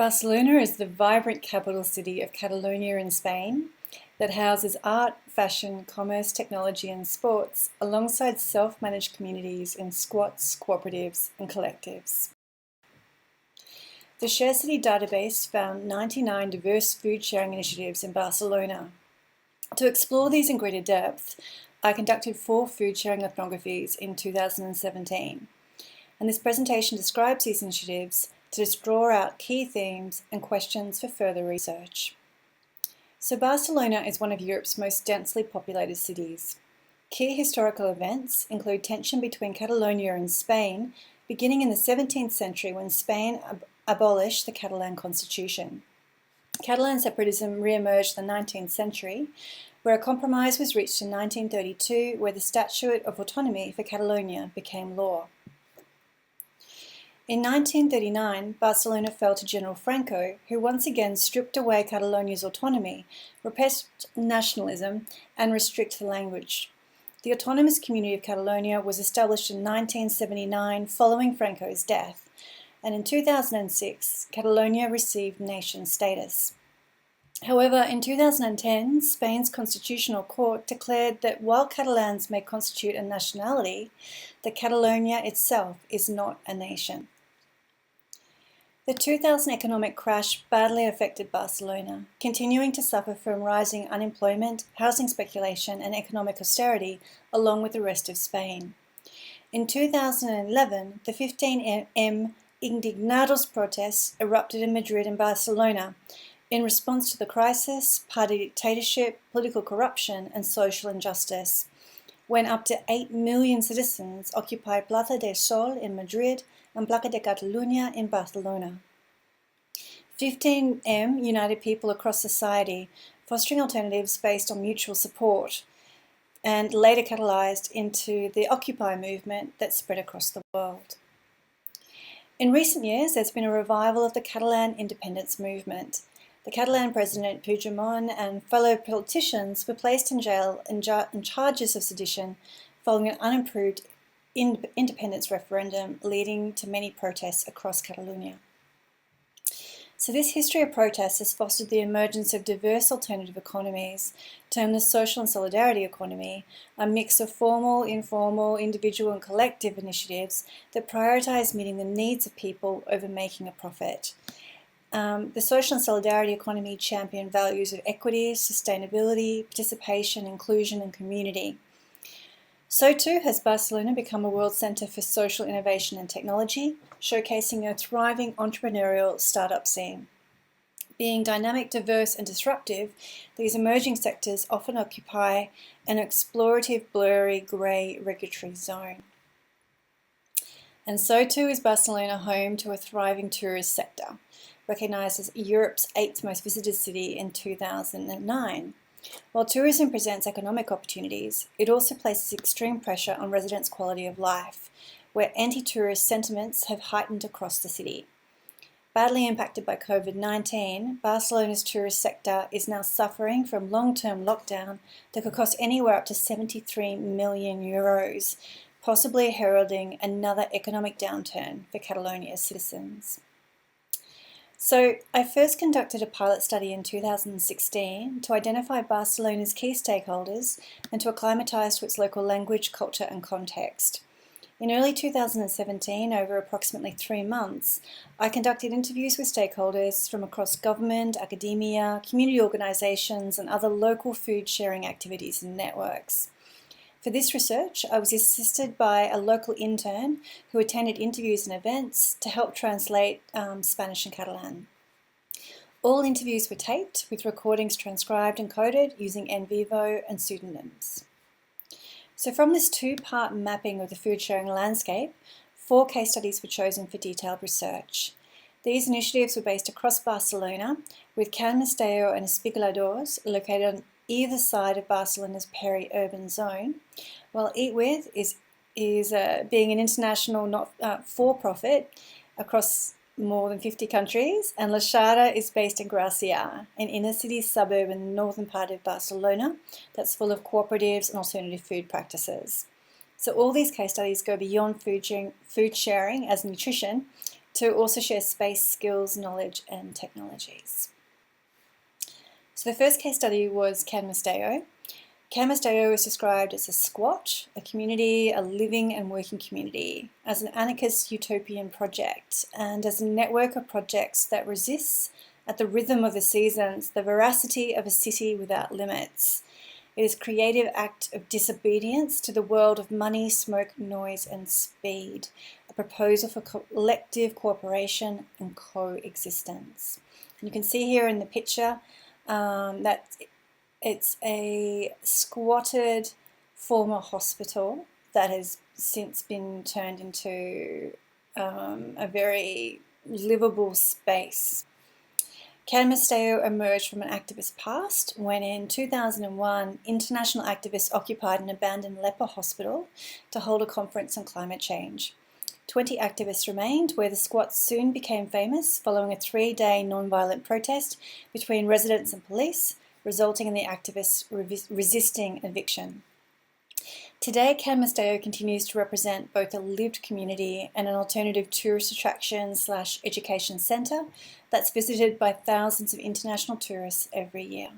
Barcelona is the vibrant capital city of Catalonia in Spain that houses art, fashion, commerce, technology and sports alongside self-managed communities in squats, cooperatives and collectives. The SHARECITY database found 99 diverse food sharing initiatives in Barcelona. To explore these in greater depth, I conducted 4 food sharing ethnographies in 2017, and this presentation describes these initiatives to just draw out key themes and questions for further research. So Barcelona is one of Europe's most densely populated cities. Key historical events include tension between Catalonia and Spain, beginning in the 17th century when Spain abolished the Catalan constitution. Catalan separatism re-emerged in the 19th century, where a compromise was reached in 1932 where the Statute of Autonomy for Catalonia became law. In 1939, Barcelona fell to General Franco, who once again stripped away Catalonia's autonomy, repressed nationalism, and restricted the language. The autonomous community of Catalonia was established in 1979 following Franco's death, and in 2006, Catalonia received nation status. However, in 2010, Spain's Constitutional Court declared that while Catalans may constitute a nationality, that Catalonia itself is not a nation. The 2000 economic crash badly affected Barcelona, continuing to suffer from rising unemployment, housing speculation and economic austerity along with the rest of Spain. In 2011, the 15M Indignados protests erupted in Madrid and Barcelona in response to the crisis, party dictatorship, political corruption and social injustice, when up to 8 million citizens occupied Plaza del Sol in Madrid and Plaza de Catalunya in Barcelona. 15M united people across society, fostering alternatives based on mutual support, and later catalyzed into the Occupy movement that spread across the world. In recent years, there's been a revival of the Catalan independence movement. The Catalan President Puigdemont and fellow politicians were placed in jail in charges of sedition following an unapproved independence referendum leading to many protests across Catalonia. So this history of protests has fostered the emergence of diverse alternative economies, termed the social and solidarity economy, a mix of formal, informal, individual and collective initiatives that prioritise meeting the needs of people over making a profit. The social and solidarity economy champion values of equity, sustainability, participation, inclusion and community. So too has Barcelona become a world centre for social innovation and technology, showcasing a thriving entrepreneurial startup scene. Being dynamic, diverse and disruptive, these emerging sectors often occupy an explorative, blurry, grey regulatory zone. And so too is Barcelona home to a thriving tourist sector, recognised as Europe's 8th most visited city in 2009. While tourism presents economic opportunities, it also places extreme pressure on residents' quality of life, where anti-tourist sentiments have heightened across the city. Badly impacted by COVID-19, Barcelona's tourist sector is now suffering from long-term lockdown that could cost anywhere up to 73 million euros, possibly heralding another economic downturn for Catalonia's citizens. So I first conducted a pilot study in 2016 to identify Barcelona's key stakeholders and to acclimatise to its local language, culture and context. In early 2017, over approximately 3 months, I conducted interviews with stakeholders from across government, academia, community organisations and other local food sharing activities and networks. For this research, I was assisted by a local intern who attended interviews and events to help translate Spanish and Catalan. All interviews were taped, with recordings transcribed and coded using en vivo and pseudonyms. So from this 2-part mapping of the food sharing landscape, 4 case studies were chosen for detailed research. These initiatives were based across Barcelona, with Can Mesteo and Espigoladors located on either side of Barcelona's peri-urban zone, while Eat With is being an international not-for-profit across more than 50 countries, and La Shara is based in Gracia, an inner-city suburb in the northern part of Barcelona that's full of cooperatives and alternative food practices. So all these case studies go beyond food sharing as nutrition to also share space, skills, knowledge and technologies. So the first case study was Can Misteo. Can Misteo is described as a squat, a community, a living and working community, as an anarchist utopian project, and as a network of projects that resists at the rhythm of the seasons, the veracity of a city without limits. It is a creative act of disobedience to the world of money, smoke, noise and speed, a proposal for collective cooperation and coexistence. And you can see here in the picture that it's a squatted former hospital that has since been turned into a very livable space. Can Misteo emerged from an activist past when in 2001 international activists occupied an abandoned leper hospital to hold a conference on climate change. 20 activists remained, where the squat soon became famous following a 3-day non-violent protest between residents and police, resulting in the activists resisting eviction. Today, Can Misteo continues to represent both a lived community and an alternative tourist attraction / education centre that's visited by thousands of international tourists every year.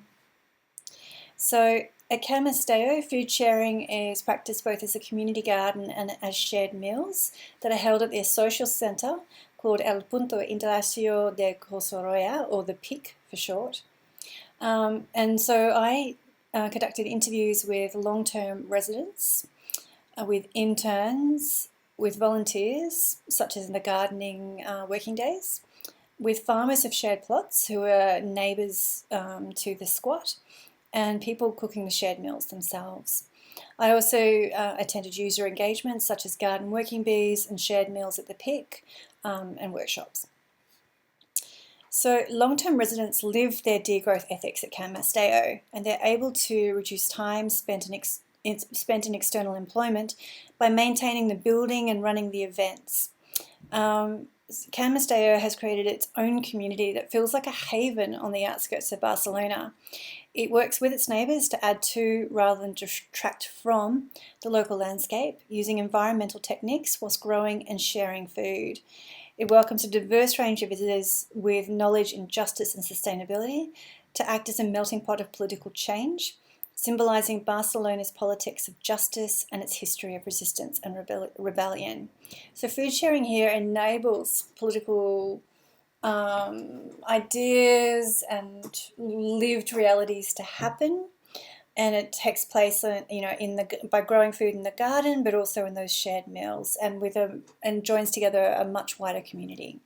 So at Can Misteo, food sharing is practiced both as a community garden and as shared meals that are held at their social centre called El Punto Internacio de Cosoroya, or the PIC for short. And so I conducted interviews with long-term residents, with interns, with volunteers, such as in the gardening working days, with farmers of shared plots who are neighbours to the squat, and people cooking the shared meals themselves. I also attended user engagements such as garden working bees and shared meals at the PIC and workshops. So long-term residents live their degrowth ethics at Can Misteo, and they're able to reduce time spent in external employment by maintaining the building and running the events. Can Misteo has created its own community that feels like a haven on the outskirts of Barcelona. It works with its neighbours to add to rather than detract from the local landscape, using environmental techniques whilst growing and sharing food. It welcomes a diverse range of visitors with knowledge in justice and sustainability to act as a melting pot of political change, symbolising Barcelona's politics of justice and its history of resistance and rebellion. So food sharing here enables political ideas and lived realities to happen, and it takes place, by growing food in the garden, but also in those shared meals, and joins together a much wider community.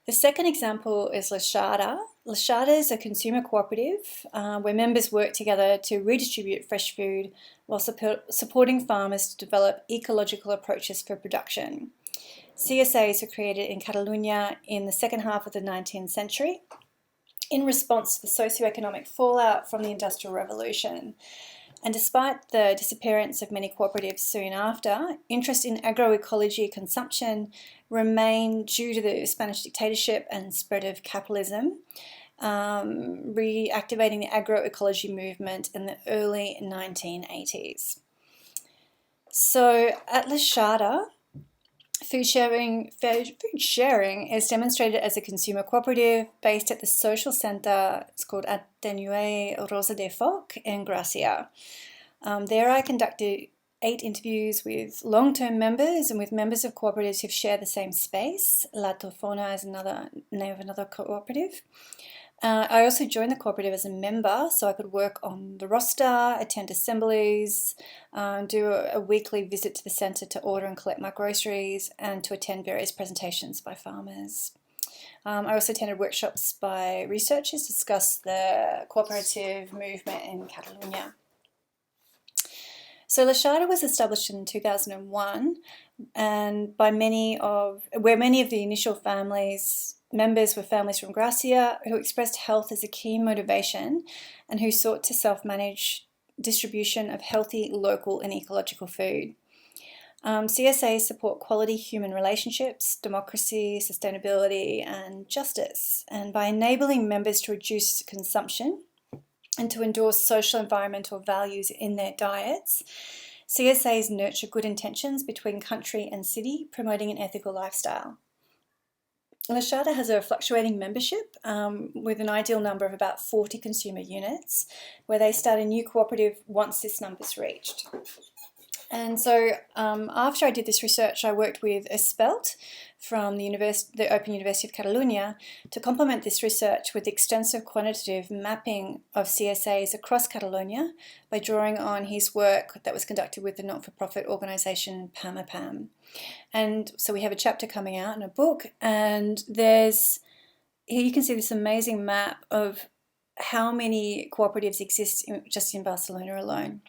The second example is LaShada. LaShada is a consumer cooperative where members work together to redistribute fresh food while supporting farmers to develop ecological approaches for production. CSAs were created in Catalonia in the second half of the 19th century in response to the socioeconomic fallout from the Industrial Revolution. And despite the disappearance of many cooperatives soon after, interest in agroecology consumption remained due to the Spanish dictatorship and spread of capitalism, reactivating the agroecology movement in the early 1980s. So at LaShada, food sharing is demonstrated as a consumer cooperative based at the social centre. It's called Ateneu Rosa de Foc in Gracia. There I conducted 8 interviews with long-term members and with members of cooperatives who share the same space. La Tofona is another name of another cooperative. I also joined the cooperative as a member, so I could work on the roster, attend assemblies, do a weekly visit to the centre to order and collect my groceries, and to attend various presentations by farmers. I also attended workshops by researchers to discuss the cooperative movement in Catalonia. So LaShada was established in 2001, and where many of the initial members were families from Gracia who expressed health as a key motivation and who sought to self-manage distribution of healthy, local and ecological food. CSAs support quality human relationships, democracy, sustainability and justice, and by enabling members to reduce consumption and to endorse social environmental values in their diets, CSAs nurture good intentions between country and city, promoting an ethical lifestyle. La Charter has a fluctuating membership with an ideal number of about 40 consumer units, where they start a new cooperative once this number's reached. And so after I did this research, I worked with Espelt from the Open University of Catalonia to complement this research with extensive quantitative mapping of CSAs across Catalonia by drawing on his work that was conducted with the not-for-profit organisation PAMAPAM. And so we have a chapter coming out in a book, and here you can see this amazing map of how many cooperatives exist just in Barcelona alone.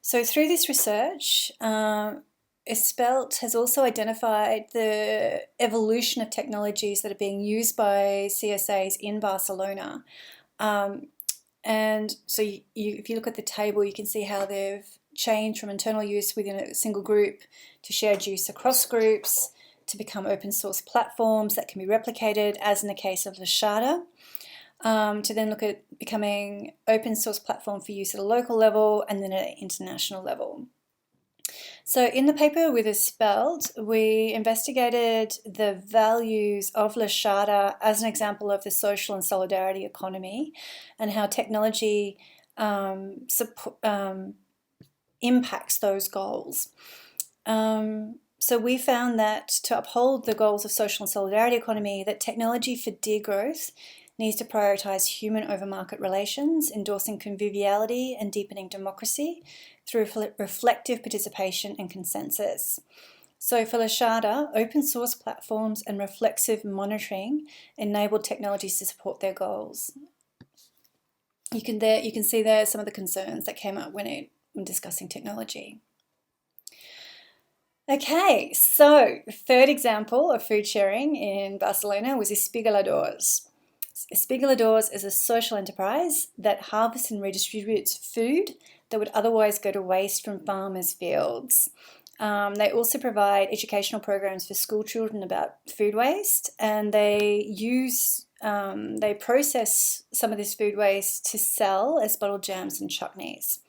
So through this research, Espelt has also identified the evolution of technologies that are being used by CSAs in Barcelona. And so if you look at the table, you can see how they've changed from internal use within a single group to shared use across groups to become open source platforms that can be replicated, as in the case of La Charter. To then look at becoming open source platform for use at a local level and then at an international level. So in the paper with Espelt, we investigated the values of La Charter as an example of the social and solidarity economy and how technology impacts those goals. So we found that to uphold the goals of social and solidarity economy, that technology for degrowth needs to prioritise human over market relations, endorsing conviviality and deepening democracy through reflective participation and consensus. So for La Charter, open source platforms and reflexive monitoring enabled technologies to support their goals. You can see there some of the concerns that came up when discussing technology. Okay, so third example of food sharing in Barcelona was Espigaladors. Espigaladors is a social enterprise that harvests and redistributes food that would otherwise go to waste from farmers' fields. They also provide educational programs for school children about food waste, and they process some of this food waste to sell as bottled jams and chutneys.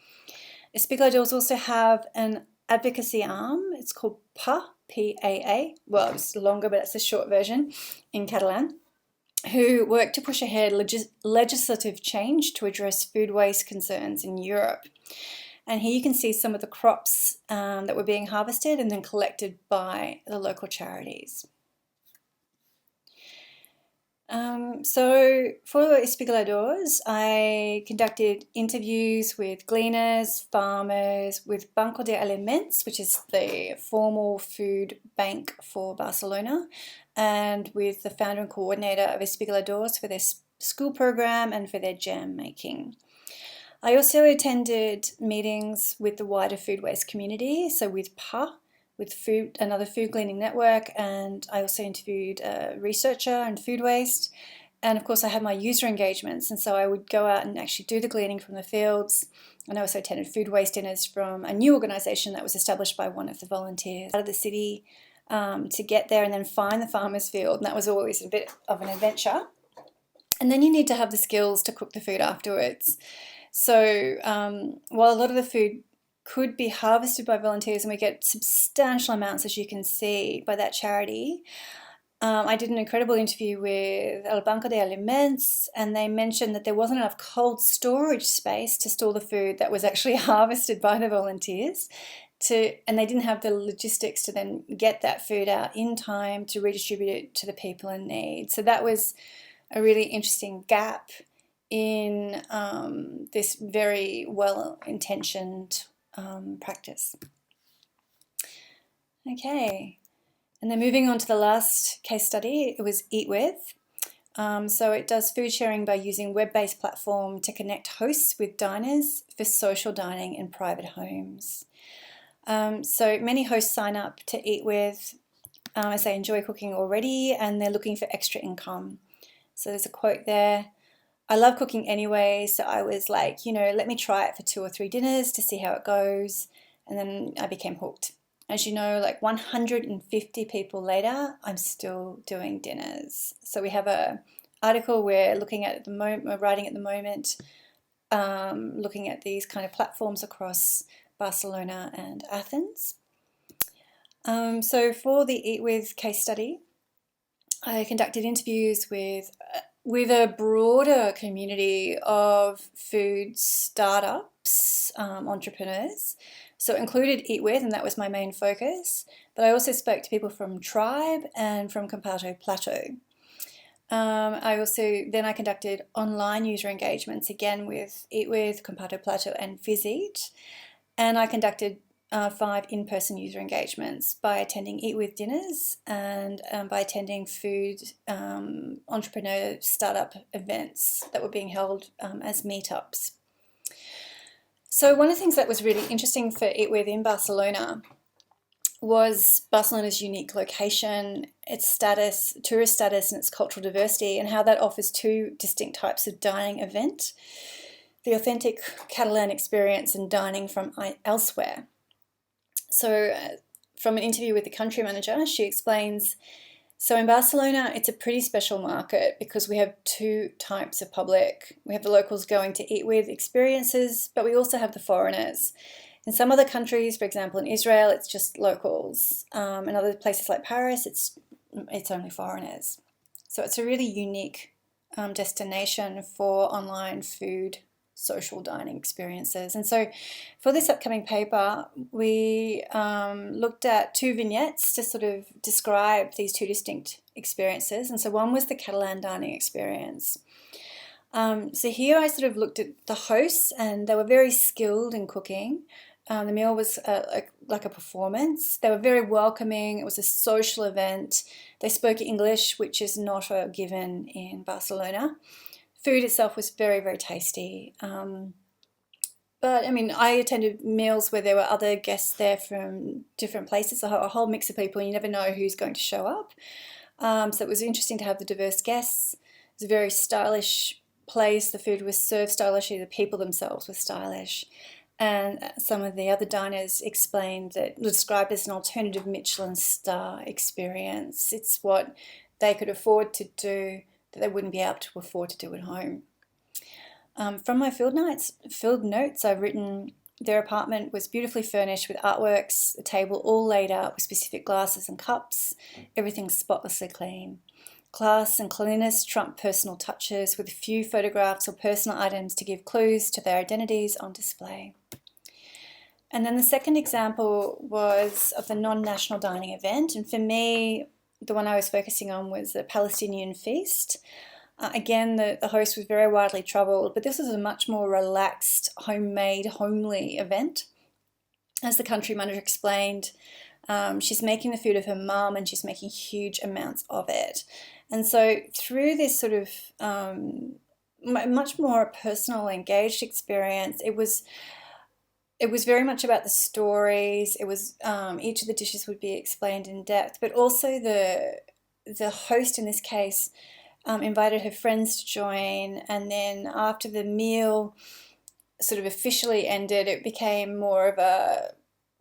Espigaladors also have an advocacy arm. It's called PA, P-A-A. Well, it's longer, but it's a short version in Catalan, who work to push ahead legislative change to address food waste concerns in Europe. And here you can see some of the crops that were being harvested and then collected by the local charities. So for Espigaladors, I conducted interviews with gleaners, farmers, with Banco de Aliments, which is the formal food bank for Barcelona, and with the founder and coordinator of Espigaladors for their school program and for their jam making. I also attended meetings with the wider food waste community, so with PA, with another food gleaning network, and I also interviewed a researcher in food waste. And of course I had my user engagements, and so I would go out and actually do the gleaning from the fields. And I also attended food waste dinners from a new organisation that was established by one of the volunteers out of the city to get there and then find the farmer's field, and that was always a bit of an adventure. And then you need to have the skills to cook the food afterwards. So while a lot of the food could be harvested by volunteers, and we get substantial amounts, as you can see, by that charity, I did an incredible interview with El Banco de Aliments, and they mentioned that there wasn't enough cold storage space to store the food that was actually harvested by the volunteers, and they didn't have the logistics to then get that food out in time to redistribute it to the people in need. So that was a really interesting gap in this very well-intentioned practice. Okay, and then moving on to the last case study, it was Eat With. So it does food sharing by using web-based platform to connect hosts with diners for social dining in private homes. So many hosts sign up to Eat With as they enjoy cooking already and they're looking for extra income. So there's a quote there: "I love cooking anyway, so I was like, let me try it for 2 or 3 dinners to see how it goes." And then I became hooked. As you know, like 150 people later, I'm still doing dinners. So we have a article we're looking at the moment, we're writing at the moment, looking at these kind of platforms across Barcelona and Athens. So for the Eat With case study, I conducted interviews with a broader community of food startups, entrepreneurs. So it included Eat With, and that was my main focus. But I also spoke to people from Tribe and from Comparto Plateau. I conducted online user engagements, again with Eat With, Comparto Plateau and Visit. And I conducted 5 in-person user engagements by attending Eat With dinners and by attending food entrepreneur startup events that were being held as meetups. So one of the things that was really interesting for Eat With in Barcelona was Barcelona's unique location, its status, tourist status, and its cultural diversity, and how that offers 2 distinct types of dining event: the authentic Catalan experience and dining from elsewhere. So from an interview with the country manager, she explains, so in Barcelona, it's a pretty special market because we have 2 types of public. We have the locals going to Eat With experiences, but we also have the foreigners. In some other countries, for example, in Israel, it's just locals. In other places like Paris, it's only foreigners. So it's a really unique destination for online food social dining experiences. And so for this upcoming paper, we looked at 2 vignettes to sort of describe these 2 distinct experiences. And so one was the Catalan dining experience. So here I sort of looked at the hosts, and they were very skilled in cooking. The meal was like a performance. They were very welcoming. It was a social event. They spoke English, which is not a given in Barcelona. Food itself was very, very tasty. But I mean, I attended meals where there were other guests there from different places, a whole mix of people. You never know who's going to show up. So it was interesting to have the diverse guests. It was a very stylish place. The food was served stylishly. The people themselves were stylish. And some of the other diners explained that, described as an alternative Michelin star experience. It's what they could afford to do that they wouldn't be able to afford to do at home. From my field notes, I've written their apartment was beautifully furnished with artworks, a table all laid out with specific glasses and cups, everything spotlessly clean. Class and cleanliness trump personal touches with a few photographs or personal items to give clues to their identities on display. And then the second example was of the non-national dining event, and for me, the one I was focusing on was the Palestinian feast. Again, the host was very widely travelled, but this was a much more relaxed, homemade, homely event. As the country manager explained, she's making the food of her mum, and she's making huge amounts of it. And so through this sort of much more personal, engaged experience, it was very much about the stories. It was each of the dishes would be explained in depth, but also the host in this case invited her friends to join, and then after the meal sort of officially ended, it became more of a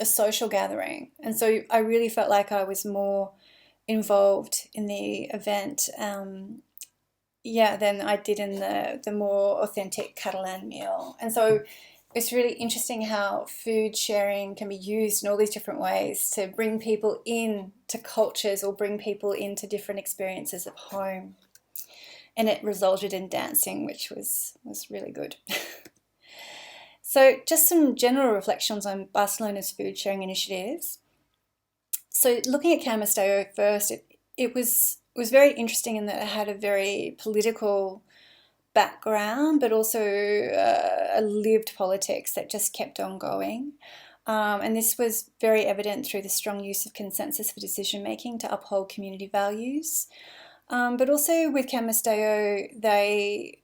social gathering. And so I really felt like I was more involved in the event than I did in the more authentic Catalan meal. And so it's really interesting how food sharing can be used in all these different ways to bring people in to cultures or bring people into different experiences at home. And it resulted in dancing, which was really good. So just some general reflections on Barcelona's food sharing initiatives. So looking at Can Mesteo first, it was very interesting in that it had a very political background, but also a lived politics that just kept on going. And this was very evident through the strong use of consensus for decision making to uphold community values. But also with Can Mesteo, they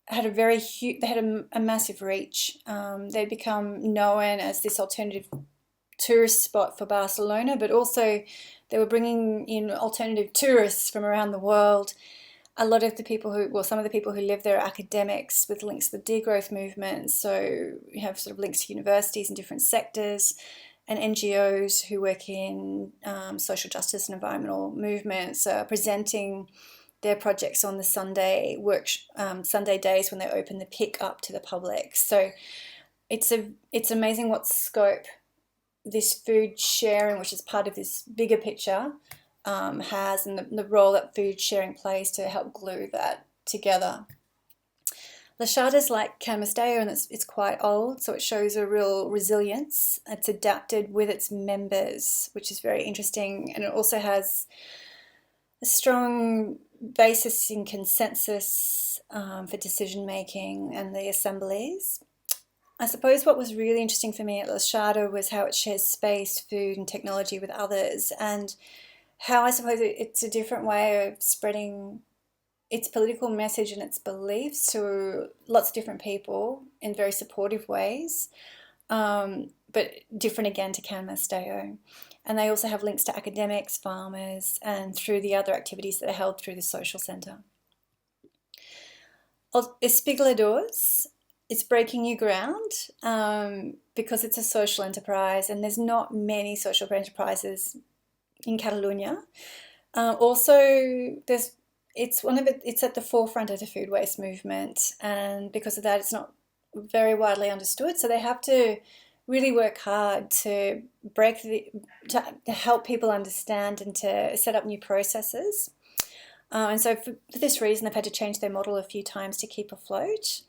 had a massive reach. They'd become known as this alternative tourist spot for Barcelona, but also they were bringing in alternative tourists from around the world. Some of the people who live there are academics with links to the degrowth movement. So you have sort of links to universities in different sectors, and NGOs who work in social justice and environmental movements, presenting their projects on the Sunday Sunday days when they open the pick up to the public. So it's amazing what scope this food sharing, which is part of this bigger picture, has, and the role that food sharing plays to help glue that together. La Charte is like Can Misteo, and it's quite old, so it shows a real resilience. It's adapted with its members, which is very interesting, and it also has a strong basis in consensus for decision making and the assemblies. I suppose what was really interesting for me at La Charte was how it shares space, food and technology with others, and how I suppose it's a different way of spreading its political message and its beliefs to lots of different people in very supportive ways, but different again to Can Misteo. And they also have links to academics, farmers, and through the other activities that are held through the social centre. Espigoladors, it's breaking new ground because it's a social enterprise, and there's not many social enterprises in Catalonia. Also, it's at the forefront of the food waste movement, and because of that, it's not very widely understood. So they have to really work hard to to help people understand and to set up new processes. And so for this reason, they've had to change their model a few times to keep afloat.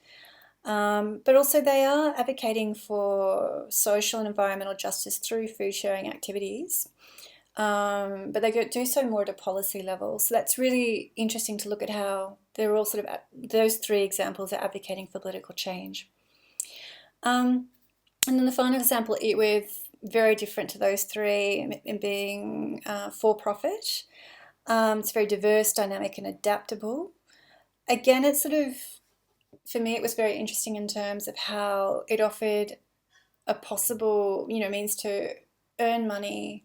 But also they are advocating for social and environmental justice through food sharing activities. But they do so more at a policy level. So that's really interesting to look at how they're all sort of, those three examples are advocating for political change. And then the final example, Eat With, very different to those three in being for-profit. It's very diverse, dynamic and adaptable. Again, it's sort of, for me, it was very interesting in terms of how it offered a possible, means to earn money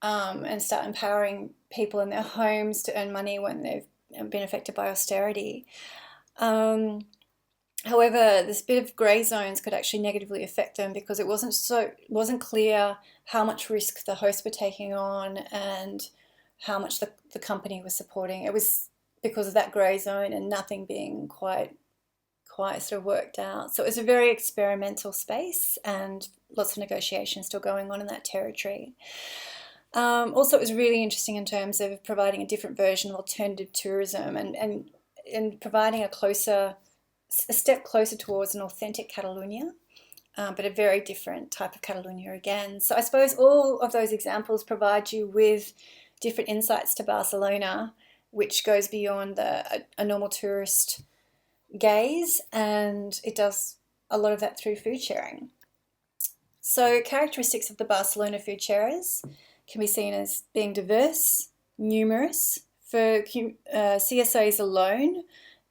and start empowering people in their homes to earn money when they've been affected by austerity. However, this bit of grey zones could actually negatively affect them because it wasn't clear how much risk the hosts were taking on and how much the company was supporting. It was because of that grey zone and nothing being quite sort of worked out. So it was a very experimental space and lots of negotiations still going on in that territory. Also, it was really interesting in terms of providing a different version of alternative tourism and providing a step closer towards an authentic Catalonia, but a very different type of Catalonia again. So I suppose all of those examples provide you with different insights to Barcelona, which goes beyond a normal tourist gaze, and it does a lot of that through food sharing. So characteristics of the Barcelona food sharers can be seen as being diverse, numerous. For CSOs alone,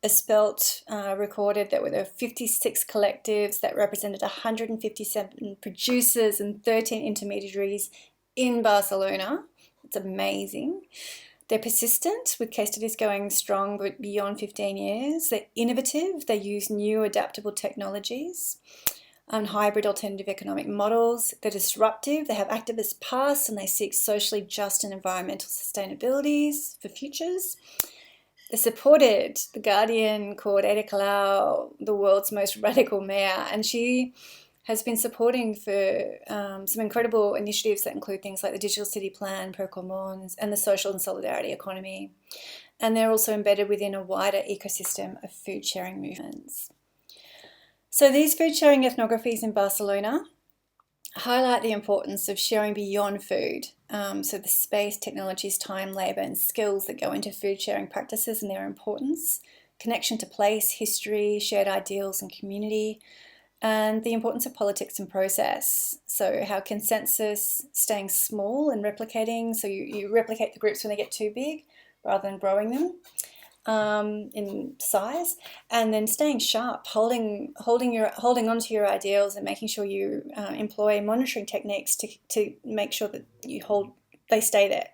Espelt recorded that there were 56 collectives that represented 157 producers and 13 intermediaries in Barcelona. It's amazing. They're persistent, with case studies going strong beyond 15 years. They're innovative. They use new adaptable technologies and hybrid alternative economic models. They're disruptive. They have activist pasts, and they seek socially just and environmental sustainabilities for futures. They supported The Guardian called Ada Colau the world's most radical mayor, and she has been supporting for some incredible initiatives that include things like the Digital City Plan, Pro-Commons, and the social and solidarity economy. And they're also embedded within a wider ecosystem of food sharing movements. So these food sharing ethnographies in Barcelona highlight the importance of sharing beyond food. So the space, technologies, time, labour and skills that go into food sharing practices and their importance, connection to place, history, shared ideals and community, and the importance of politics and process. So how consensus, staying small and replicating, so you replicate the groups when they get too big rather than growing them in size, and then staying sharp, holding on to your ideals and making sure you employ monitoring techniques to make sure that they stay there.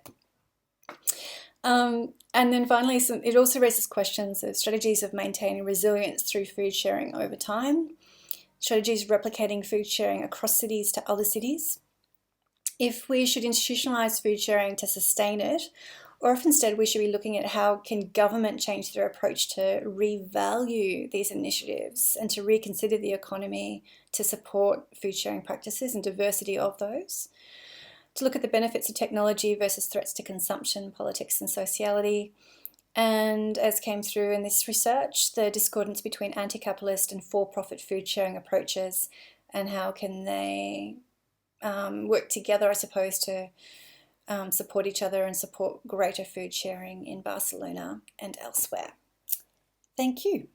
And then finally, it also raises questions of strategies of maintaining resilience through food sharing over time, strategies replicating food sharing across cities to other cities, if we should institutionalise food sharing to sustain it, or if instead we should be looking at how can government change their approach to revalue these initiatives and to reconsider the economy to support food sharing practices and diversity of those, to look at the benefits of technology versus threats to consumption, politics and sociality, and as came through in this research, the discordance between anti-capitalist and for-profit food sharing approaches and how can they work together, I suppose, to support each other and support greater food sharing in Barcelona and elsewhere. Thank you.